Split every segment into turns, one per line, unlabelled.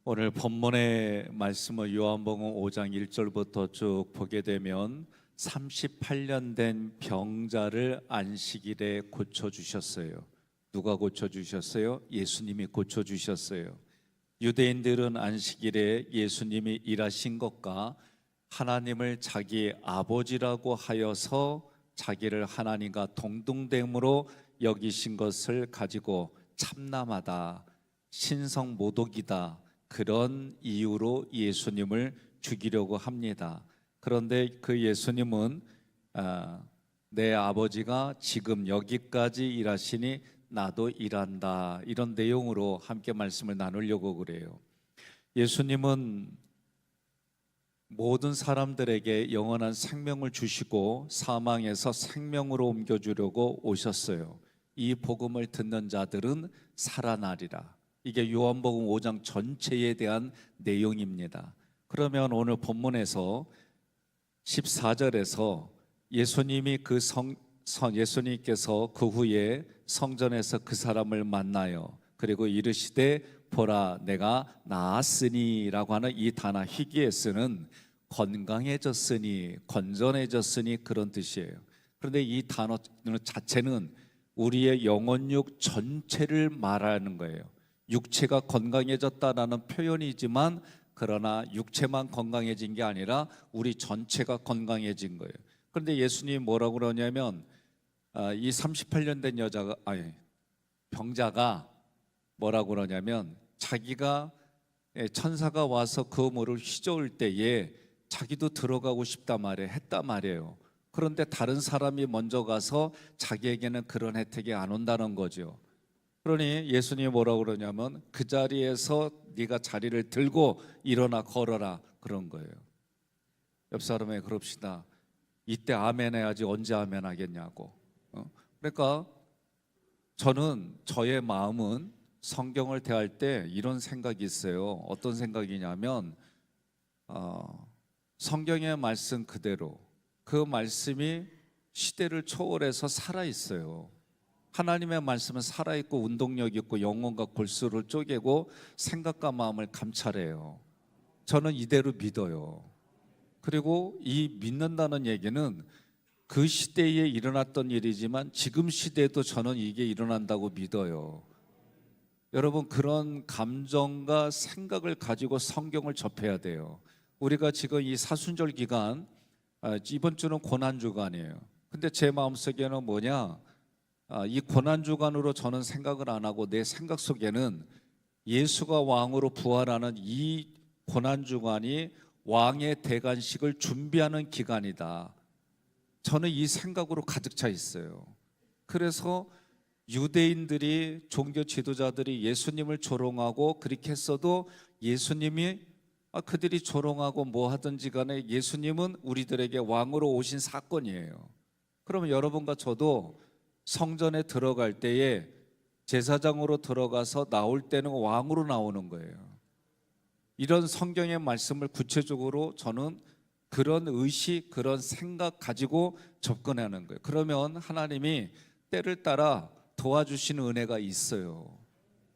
오늘 본문의 말씀을 요한복음 5장 1절부터 쭉 보게 되면 38년 된 병자를 안식일에 고쳐주셨어요. 누가 고쳐주셨어요? 예수님이 고쳐주셨어요. 유대인들은 안식일에 예수님이 일하신 것과 하나님을 자기 아버지라고 하여서 자기를 하나님과 동등됨으로 여기신 것을 가지고 참남하다, 신성모독이다, 그런 이유로 예수님을 죽이려고 합니다. 그런데 그 예수님은 내 아버지가 지금 여기까지 일하시니 나도 일한다, 이런 내용으로 함께 말씀을 나누려고 그래요. 예수님은 모든 사람들에게 영원한 생명을 주시고 사망에서 생명으로 옮겨주려고 오셨어요. 이 복음을 듣는 자들은 살아나리라. 이게 요한복음 5장 전체에 대한 내용입니다. 그러면 오늘 본문에서 14절에서 예수님께서 그 후에 성전에서 그 사람을 만나요. 그리고 이르시되 보라 내가 나았으니 라고 하는 이 단어, 희기에 쓰는 건강해졌으니, 건전해졌으니 그런 뜻이에요. 그런데 이 단어 자체는 우리의 영혼육 전체를 말하는 거예요. 육체가 건강해졌다라는 표현이지만 그러나 육체만 건강해진 게 아니라 우리 전체가 건강해진 거예요. 그런데 예수님이 뭐라고 그러냐면 이 38년 된 병자가 뭐라고 그러냐면 자기가 천사가 와서 그 물을 휘저을 때에 자기도 들어가고 싶단 말이에요. 했단 말이에요. 그런데 다른 사람이 먼저 가서 자기에게는 그런 혜택이 안 온다는 거죠. 그러니 예수님이 뭐라고 그러냐면 그 자리에서 네가 자리를 들고 일어나 걸어라, 그런 거예요. 옆 사람에게 그럽시다. 이때 아멘 해야지 언제 아멘 하겠냐고. 그러니까 저의 마음은 성경을 대할 때 이런 생각이 있어요. 어떤 생각이냐면 성경의 말씀 그대로, 그 말씀이 시대를 초월해서 살아있어요. 하나님의 말씀은 살아있고 운동력 있고 영혼과 골수를 쪼개고 생각과 마음을 감찰해요. 저는 이대로 믿어요. 그리고 이 믿는다는 얘기는 그 시대에 일어났던 일이지만 지금 시대에도 저는 이게 일어난다고 믿어요. 여러분, 그런 감정과 생각을 가지고 성경을 접해야 돼요. 우리가 지금 이 사순절 기간, 이번 주는 고난주간이에요. 근데 제 마음속에는 뭐냐, 이 고난주간으로 저는 생각을 안 하고 내 생각 속에는 예수가 왕으로 부활하는 이 고난주간이 왕의 대관식을 준비하는 기간이다, 저는 이 생각으로 가득 차 있어요. 그래서 유대인들이, 종교 지도자들이 예수님을 조롱하고 그렇게 했어도 예수님이 그들이 조롱하고 뭐 하든지 간에 예수님은 우리들에게 왕으로 오신 사건이에요. 그러면 여러분과 저도 성전에 들어갈 때에 제사장으로 들어가서 나올 때는 왕으로 나오는 거예요. 이런 성경의 말씀을 구체적으로 저는 그런 의식, 그런 생각 가지고 접근하는 거예요. 그러면 하나님이 때를 따라 도와주시는 은혜가 있어요.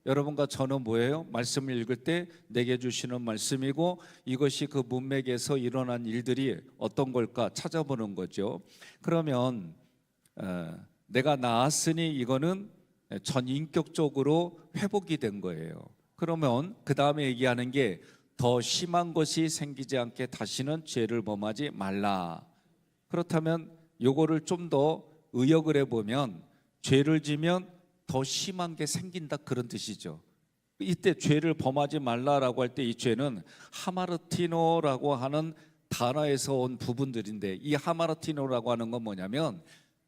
여러분과 저는 뭐예요? 말씀을 읽을 때 내게 주시는 말씀이고 이것이 그 문맥에서 일어난 일들이 어떤 걸까 찾아보는 거죠. 그러면 내가 나았으니 이거는 전인격적으로 회복이 된 거예요. 그러면 그 다음에 얘기하는 게 더 심한 것이 생기지 않게 다시는 죄를 범하지 말라. 그렇다면 요거를 좀 더 의역을 해보면 죄를 지면 더 심한 게 생긴다, 그런 뜻이죠. 이때 죄를 범하지 말라라고 할 때 이 죄는 하마르티노라고 하는 단어에서 온 부분들인데, 이 하마르티노라고 하는 건 뭐냐면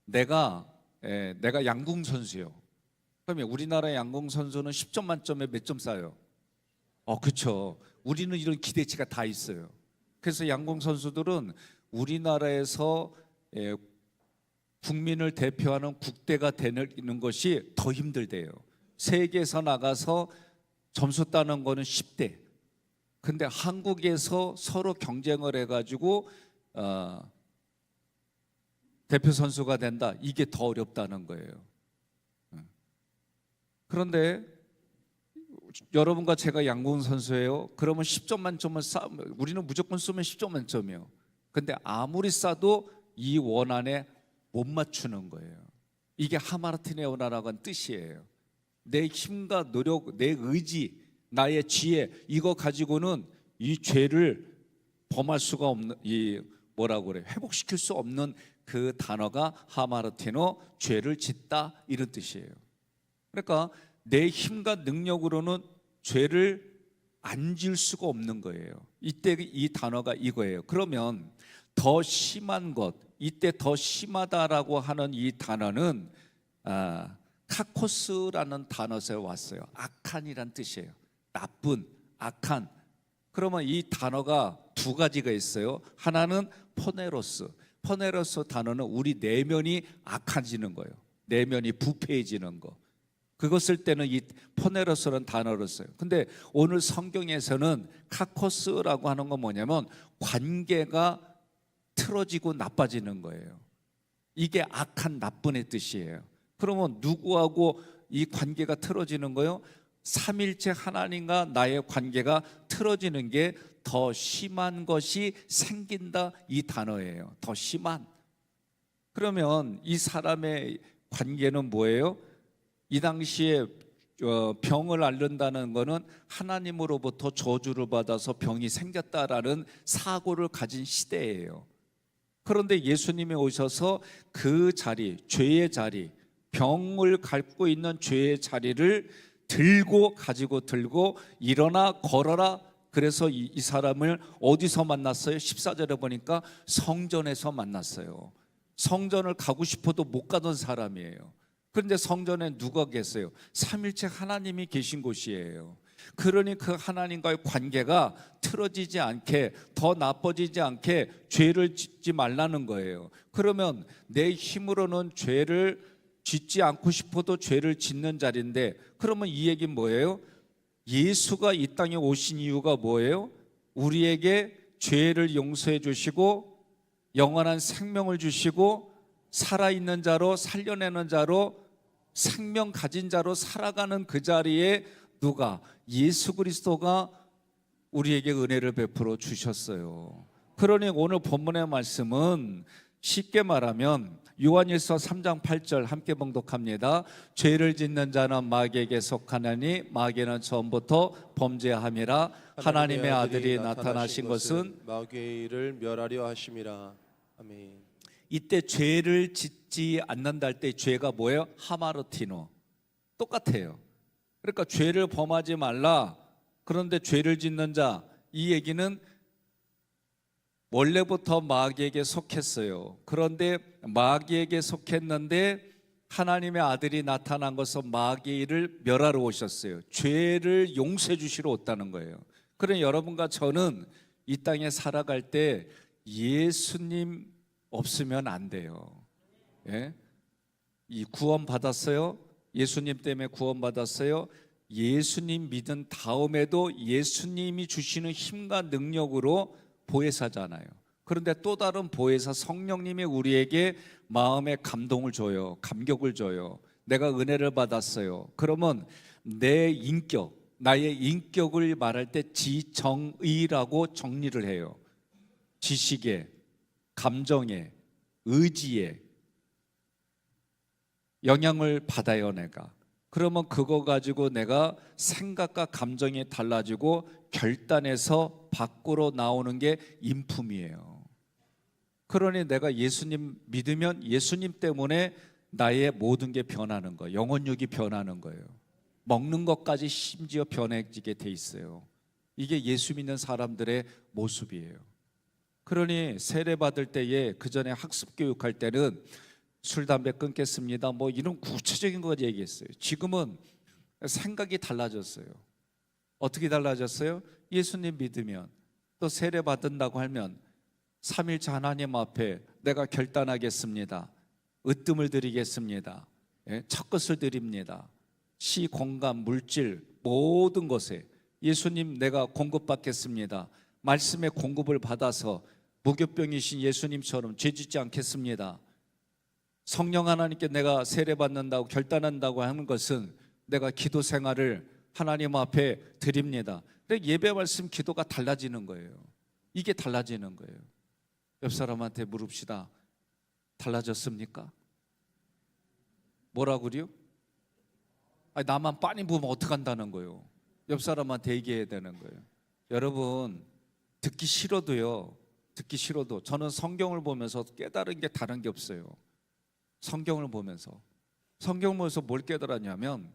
내가 양궁 선수요. 그러면 우리나라 양궁 선수는 10점 만점에 몇 점 쌓여요? 그렇죠. 우리는 이런 기대치가 다 있어요. 그래서 양궁 선수들은 우리나라에서 국민을 대표하는 국대가 되는 것이 더 힘들대요. 세계에서 나가서 점수 따는 거는 10대. 근데 한국에서 서로 경쟁을 해가지고 대표 선수가 된다, 이게 더 어렵다는 거예요. 그런데 여러분과 제가 양궁 선수예요. 그러면 10점 만점을 우리는 무조건 쏘면 10점 만점이에요. 근데 아무리 쏴도 이 원안에 못 맞추는 거예요. 이게 하마르티네오라고 하는 뜻이에요. 내 힘과 노력, 내 의지, 나의 지혜, 이거 가지고는 이 죄를 범할 수가 없는, 이 뭐라고 그래요? 회복시킬 수 없는 그 단어가 하마르티노, 죄를 짓다, 이런 뜻이에요. 그러니까 내 힘과 능력으로는 죄를 안 지을 수가 없는 거예요. 이때 이 단어가 이거예요. 그러면 더 심한 것, 이때 더 심하다라고 하는 이 단어는 카코스라는 단어에서 왔어요. 악한이란 뜻이에요. 나쁜, 악한. 그러면 이 단어가 두 가지가 있어요. 하나는 포네로스. 포네로스 단어는 우리 내면이 악해지는 거예요. 내면이 부패해지는 거. 그거 쓸 때는 이 포네로스라는 단어를 써요. 근데 오늘 성경에서는 카코스라고 하는 건 뭐냐면 관계가 틀어지고 나빠지는 거예요. 이게 악한, 나쁜의 뜻이에요. 그러면 누구하고 이 관계가 틀어지는 거예요? 삼일체 하나님과 나의 관계가 틀어지는 게 더 심한 것이 생긴다, 이 단어예요. 더 심한. 그러면 이 사람의 관계는 뭐예요? 이 당시에 병을 앓는다는 것은 하나님으로부터 저주를 받아서 병이 생겼다라는 사고를 가진 시대예요. 그런데 예수님이 오셔서 그 자리, 죄의 자리, 병을 갖고 있는 죄의 자리를 가지고 들고 일어나 걸어라. 그래서 이 사람을 어디서 만났어요? 14절에 보니까 성전에서 만났어요. 성전을 가고 싶어도 못 가던 사람이에요. 그런데 성전에 누가 계세요? 삼일체 하나님이 계신 곳이에요. 그러니 그 하나님과의 관계가 틀어지지 않게, 더 나빠지지 않게 죄를 짓지 말라는 거예요. 그러면 내 힘으로는 죄를 짓지 않고 싶어도 죄를 짓는 자리인데, 그러면 이 얘기는 뭐예요? 예수가 이 땅에 오신 이유가 뭐예요? 우리에게 죄를 용서해 주시고 영원한 생명을 주시고 살아있는 자로, 살려내는 자로, 생명 가진 자로 살아가는 그 자리에 누가? 예수 그리스도가 우리에게 은혜를 베풀어 주셨어요. 그러니 오늘 본문의 말씀은 쉽게 말하면 요한일서 3장 8절 함께 봉독합니다. 죄를 짓는 자는 마귀에게 속하나니 마귀는 처음부터 범죄함이라. 하나님의 아들이 나타나신 것은
마귀의 일을 멸하려 하심이라. 아멘.
이때 죄를 짓지 않는다 할 때 죄가 뭐예요? 하마르티노. 똑같아요. 그러니까 죄를 범하지 말라. 그런데 죄를 짓는 자, 이 얘기는 원래부터 마귀에게 속했어요. 그런데 마귀에게 속했는데 하나님의 아들이 나타난 것은 마귀의 일을 멸하러 오셨어요. 죄를 용서해 주시러 왔다는 거예요. 그러니 여러분과 저는 이 땅에 살아갈 때 예수님 없으면 안 돼요. 예? 이 구원 받았어요? 예수님 때문에 구원 받았어요? 예수님 믿은 다음에도 예수님이 주시는 힘과 능력으로 보혜사잖아요. 그런데 또 다른 보혜사 성령님이 우리에게 마음의 감동을 줘요. 감격을 줘요. 내가 은혜를 받았어요. 그러면 내 인격, 나의 인격을 말할 때 지정의라고 정리를 해요. 지식에, 감정에, 의지에 영향을 받아요, 내가. 그러면 그거 가지고 내가 생각과 감정이 달라지고 결단해서 밖으로 나오는 게 인품이에요. 그러니 내가 예수님 믿으면 예수님 때문에 나의 모든 게 변하는 거예요. 영혼력이 변하는 거예요. 먹는 것까지 심지어 변해지게 돼 있어요. 이게 예수 믿는 사람들의 모습이에요. 그러니 세례 받을 때에, 그 전에 학습 교육할 때는 술 담배 끊겠습니다, 뭐 이런 구체적인 거 얘기했어요. 지금은 생각이 달라졌어요. 어떻게 달라졌어요? 예수님 믿으면, 또 세례 받는다고 하면 삼일체 하나님 앞에 내가 결단하겠습니다. 으뜸을 드리겠습니다. 첫 것을 드립니다. 시, 공간, 물질 모든 것에 예수님 내가 공급받겠습니다. 말씀의 공급을 받아서 무교병이신 예수님처럼 죄짓지 않겠습니다. 성령 하나님께 내가 세례받는다고 결단한다고 하는 것은 내가 기도 생활을 하나님 앞에 드립니다. 그러니까 예배 말씀 기도가 달라지는 거예요. 이게 달라지는 거예요. 옆 사람한테 물읍시다. 달라졌습니까? 뭐라고요? 아니, 나만 빤히 보면 어떡한다는 거예요. 옆 사람한테 얘기해야 되는 거예요. 여러분, 듣기 싫어도요. 듣기 싫어도 저는 성경을 보면서 깨달은 게 다른 게 없어요. 성경을 보면서 뭘 깨달았냐면,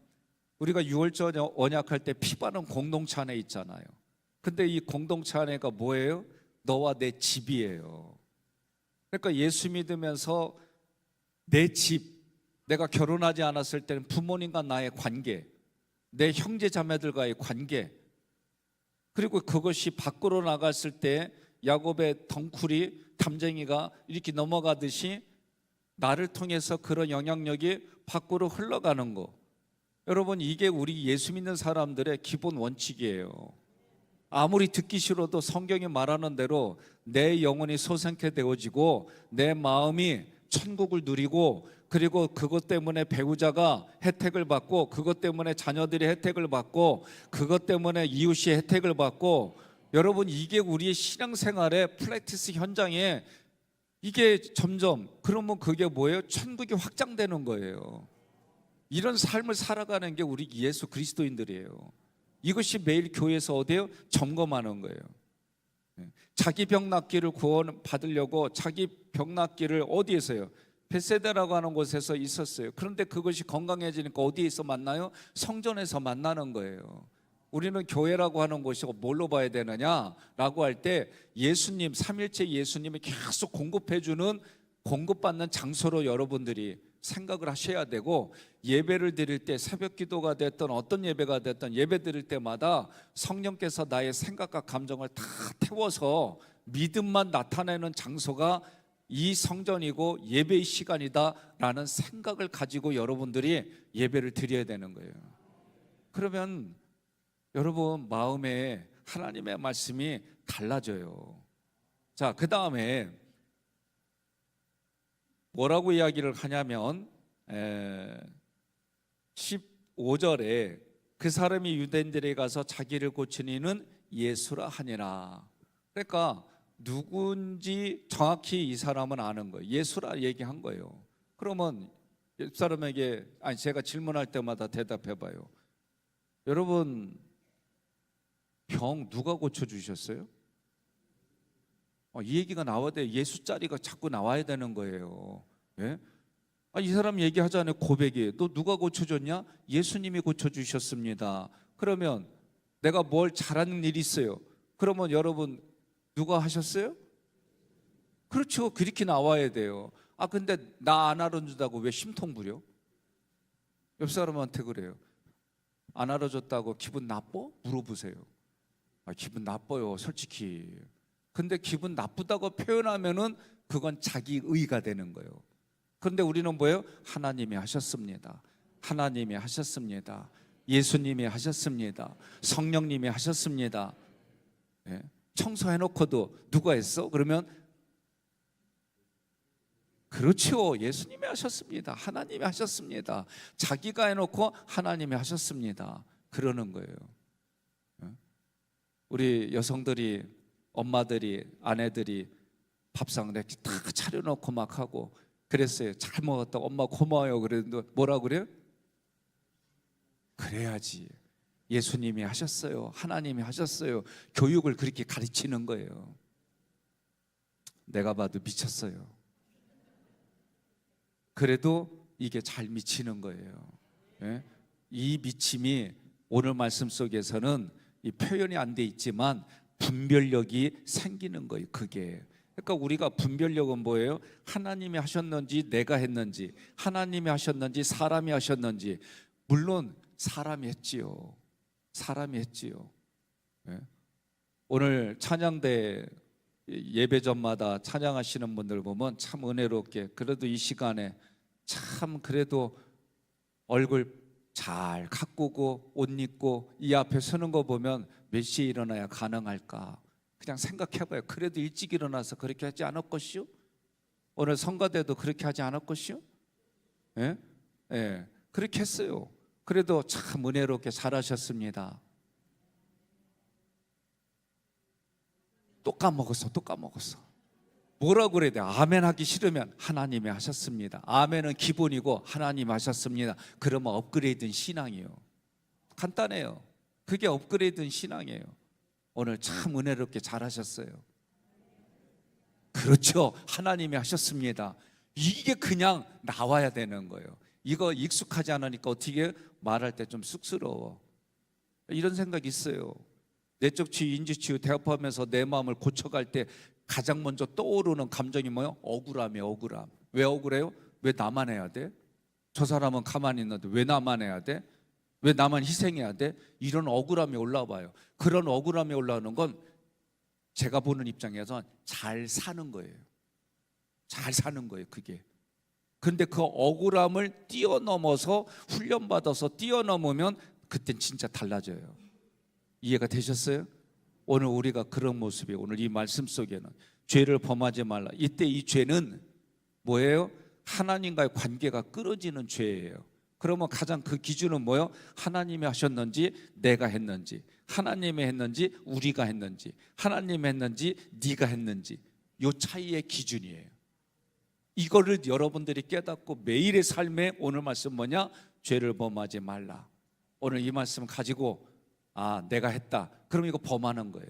우리가 6월절 언약할 때 피 바른 공동체 안에 있잖아요. 근데 이 공동체 안에가 뭐예요? 너와 내 집이에요. 그러니까 예수 믿으면서 내 집, 내가 결혼하지 않았을 때는 부모님과 나의 관계, 내 형제 자매들과의 관계, 그리고 그것이 밖으로 나갔을 때 야곱의 덩쿨이 담쟁이가 이렇게 넘어가듯이 나를 통해서 그런 영향력이 밖으로 흘러가는 거. 여러분, 이게 우리 예수 믿는 사람들의 기본 원칙이에요. 아무리 듣기 싫어도 성경이 말하는 대로 내 영혼이 소생케 되어지고 내 마음이 천국을 누리고, 그리고 그것 때문에 배우자가 혜택을 받고, 그것 때문에 자녀들이 혜택을 받고, 그것 때문에 이웃이 혜택을 받고, 여러분, 이게 우리의 신앙생활의 프랙티스 현장에 이게 점점, 그러면 그게 뭐예요? 천국이 확장되는 거예요. 이런 삶을 살아가는 게 우리 예수 그리스도인들이에요. 이것이 매일 교회에서 어디에요? 점검하는 거예요. 자기 병 낫기를 구원 받으려고 자기 병 낫기를 어디에서요? 벳세다라고 하는 곳에서 있었어요. 그런데 그것이 건강해지니까 어디에서 만나요? 성전에서 만나는 거예요. 우리는 교회라고 하는 곳이 뭘로 봐야 되느냐라고 할 때, 예수님, 삼일째 예수님이 계속 공급해주는, 공급받는 장소로 여러분들이 생각을 하셔야 되고, 예배를 드릴 때 새벽 기도가 됐던 어떤 예배가 됐던 예배 드릴 때마다 성령께서 나의 생각과 감정을 다 태워서 믿음만 나타내는 장소가 이 성전이고 예배의 시간이다라는 생각을 가지고 여러분들이 예배를 드려야 되는 거예요. 그러면 여러분 마음에 하나님의 말씀이 달라져요. 자, 그 다음에 뭐라고 이야기를 하냐면 15절에 그 사람이 유대인들에 가서 자기를 고친 이는 예수라 하니라. 그러니까 누군지 정확히 이 사람은 아는 거예요. 예수라 얘기한 거예요. 그러면 옆 사람에게, 아니, 제가 질문할 때마다 대답해 봐요. 여러분, 병 누가 고쳐주셨어요? 이 얘기가 나와야 돼. 예수 자리가 자꾸 나와야 되는 거예요. 예? 이 사람 얘기하잖아요. 고백이. 너 누가 고쳐줬냐? 예수님이 고쳐주셨습니다. 그러면 내가 뭘 잘하는 일이 있어요. 그러면 여러분, 누가 하셨어요? 그렇죠. 그렇게 나와야 돼요. 근데 나 안 알아준다고 왜 심통 부려? 옆 사람한테 그래요. 안 알아줬다고 기분 나빠? 물어보세요. 기분 나빠요, 솔직히. 근데 기분 나쁘다고 표현하면은 그건 자기 의가 되는 거예요. 그런데 우리는 뭐예요? 하나님이 하셨습니다. 하나님이 하셨습니다. 예수님이 하셨습니다. 성령님이 하셨습니다. 예? 청소해놓고도 누가 했어? 그러면 그렇죠. 예수님이 하셨습니다. 하나님이 하셨습니다. 자기가 해놓고 하나님이 하셨습니다. 그러는 거예요. 우리 여성들이, 엄마들이, 아내들이 밥상 이렇게 다 차려놓고 막 하고 그랬어요. 잘 먹었다, 엄마 고마워요. 그랬는데 뭐라 그래요? 그래야지. 예수님이 하셨어요. 하나님이 하셨어요. 교육을 그렇게 가르치는 거예요. 내가 봐도 미쳤어요. 그래도 이게 잘 미치는 거예요. 예? 이 미침이 오늘 말씀 속에서는 이 표현이 안 돼 있지만 분별력이 생기는 거예요. 그게. 그러니까 우리가 분별력은 뭐예요? 하나님이 하셨는지 내가 했는지, 하나님이 하셨는지 사람이 하셨는지. 물론 사람이 했지요. 사람이 했지요. 예? 오늘 찬양대 예배전마다 찬양하시는 분들 보면 참 은혜롭게, 그래도 이 시간에 참 그래도 얼굴 잘 가꾸고 옷 입고 이 앞에 서는 거 보면 몇 시에 일어나야 가능할까? 그냥 생각해봐요. 그래도 일찍 일어나서 그렇게 하지 않을 것이요? 오늘 성가대도 그렇게 하지 않을 것이요? 예? 예, 그렇게 했어요. 그래도 참 은혜롭게 잘하셨습니다. 또 까먹었어. 뭐라고 그래야 돼? 아멘 하기 싫으면 하나님이 하셨습니다. 아멘은 기본이고 하나님 하셨습니다. 그러면 업그레이드된 신앙이에요. 간단해요. 그게 업그레이드된 신앙이에요. 오늘 참 은혜롭게 잘하셨어요. 그렇죠. 하나님이 하셨습니다. 이게 그냥 나와야 되는 거예요. 이거 익숙하지 않으니까 어떻게 말할 때 좀 쑥스러워. 이런 생각이 있어요. 내적 치유, 인지 치유 대합하면서 내 마음을 고쳐갈 때 가장 먼저 떠오르는 감정이 뭐예요? 억울함이에요. 억울함. 왜 억울해요? 왜 나만 해야 돼? 저 사람은 가만히 있는데 왜 나만 해야 돼? 왜 나만 희생해야 돼? 이런 억울함이 올라와요. 그런 억울함이 올라오는 건 제가 보는 입장에서 잘 사는 거예요. 잘 사는 거예요, 그게. 근데 그 억울함을 뛰어넘어서 훈련받아서 뛰어넘으면 그땐 진짜 달라져요. 이해가 되셨어요? 오늘 우리가 그런 모습이에요. 오늘 이 말씀 속에는 죄를 범하지 말라. 이때 이 죄는 뭐예요? 하나님과의 관계가 끊어지는 죄예요. 그러면 가장 그 기준은 뭐예요? 하나님이 하셨는지 내가 했는지, 하나님이 했는지 우리가 했는지, 하나님이 했는지 네가 했는지, 이 차이의 기준이에요. 이거를 여러분들이 깨닫고 매일의 삶에 오늘 말씀 뭐냐? 죄를 범하지 말라. 오늘 이 말씀 가지고 내가 했다. 그럼 이거 범하는 거예요.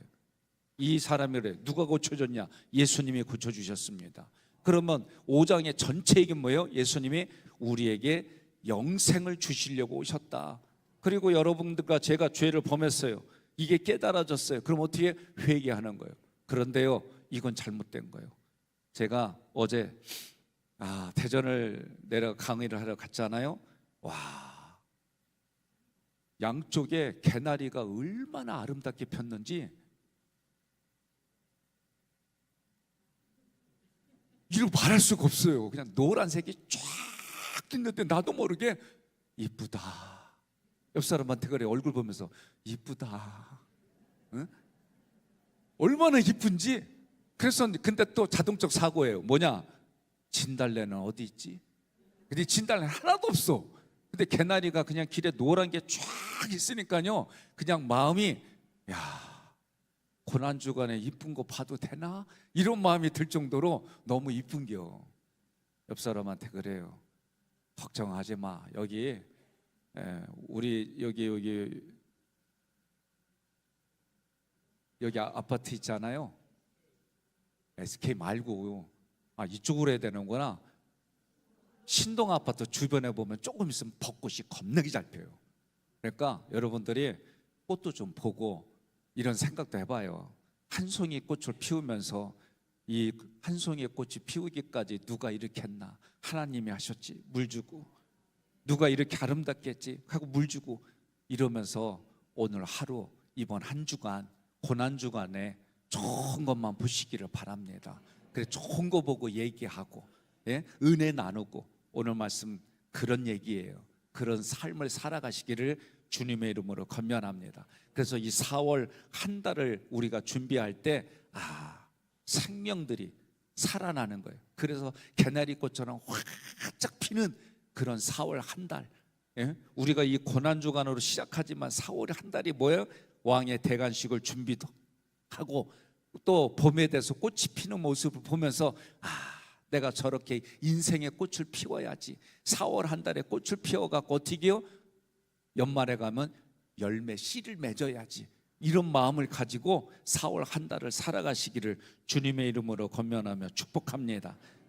이 사람이 그래. 누가 고쳐줬냐? 예수님이 고쳐주셨습니다. 그러면 5장의 전체 얘기는 뭐예요? 예수님이 우리에게 영생을 주시려고 오셨다. 그리고 여러분들과 제가 죄를 범했어요. 이게 깨달아졌어요. 그럼 어떻게? 회개하는 거예요. 그런데요, 이건 잘못된 거예요. 제가 어제 대전을 내려 강의를 하러 갔잖아요. 와, 양쪽에 개나리가 얼마나 아름답게 폈는지 이를 말할 수가 없어요. 그냥 노란색이 쫙 떴는데 나도 모르게 이쁘다. 옆 사람한테 그래, 얼굴 보면서 이쁘다. 응? 얼마나 이쁜지. 그래서 근데 또 자동적 사고예요. 뭐냐? 진달래는 어디 있지? 근데 진달래는 하나도 없어. 근데 개나리가 그냥 길에 노란 게 쫙 있으니까요, 그냥 마음이 고난주간에 이쁜 거 봐도 되나? 이런 마음이 들 정도로 너무 이쁜겨. 옆 사람한테 그래요. 걱정하지 마. 여기 우리 여기 아파트 있잖아요. SK 말고 이쪽으로 해야 되는구나. 신동 아파트 주변에 보면 조금 있으면 벚꽃이 겁나게 잘 펴요. 그러니까 여러분들이 꽃도 좀 보고 이런 생각도 해봐요. 한 송이 꽃을 피우면서 이 한 송이의 꽃이 피우기까지 누가 이렇게 했나? 하나님이 하셨지. 물 주고. 누가 이렇게 아름답게 했지 하고 물 주고. 이러면서 오늘 하루, 이번 한 주간, 고난주간에 좋은 것만 보시기를 바랍니다. 그래, 좋은 거 보고 얘기하고, 은혜 나누고. 오늘 말씀 그런 얘기예요. 그런 삶을 살아가시기를 주님의 이름으로 권면합니다. 그래서 이 4월 한 달을 우리가 준비할 때 생명들이 살아나는 거예요. 그래서 개나리꽃처럼 활짝 피는 그런 4월 한 달. 우리가 이 고난주간으로 시작하지만 4월 한 달이 뭐예요? 왕의 대관식을 준비도 하고 또 봄에 돼서 꽃이 피는 모습을 보면서 내가 저렇게 인생의 꽃을 피워야지. 4월 한 달에 꽃을 피워갖고 어떻게 해요? 연말에 가면 열매 씨를 맺어야지. 이런 마음을 가지고 4월 한 달을 살아가시기를 주님의 이름으로 권면하며 축복합니다.